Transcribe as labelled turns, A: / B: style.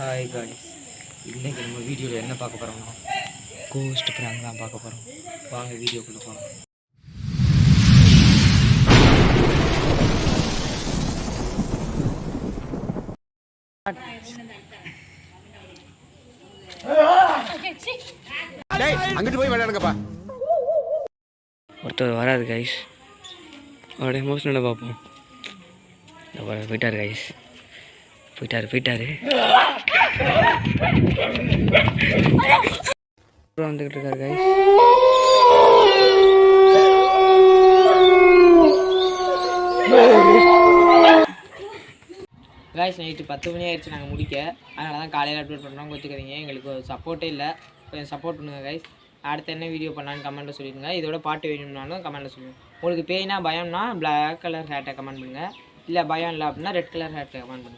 A: Hi guys, இன்றைக்கி நம்ம வீடியோவில் என்ன பார்க்க போகிறோம்னா கோஸ்ட் ப்ராங்க் தான் பார்க்க போகிறோம். வாங்க வீடியோக்குள்ளே போகிறோம்.
B: அங்கிட்டு போய் விளையாடுங்கப்பா.
A: ஒருத்தர் வராது கைஸ், அவரோட எமோஷனலை பார்ப்போம். போயிட்டாரு கைஸ், போயிட்டாரு வந்துக்கிட்டு இருக்காரு கைஸ். கைஸ் நைட்டு 10 மணி ஆயிடுச்சு நாங்கள் முடிக்க. அதனால தான் காலையில் அப்லோட் பண்ணுறோம். கொத்துக்கிறீங்க, எங்களுக்கு சப்போர்ட்டே இல்லை. கொஞ்சம் சப்போர்ட் பண்ணுங்கள் கைஸ். அடுத்து என்ன வீடியோ பண்ணலான்னு கமெண்ட்டில் சொல்லிடுங்க. இதோட பாட்டு வேணும்னாலும் கமெண்ட்டில் சொல்லுங்கள். உங்களுக்கு பேய்னா பயம்னா பிளாக் கலர் ஹேட்டை கமெண்ட் பண்ணுங்கள். இல்லை பயம் இல்லை அப்படின்னா ரெட் கலர் ஹேட்டை கமெண்ட் பண்ணுங்கள்.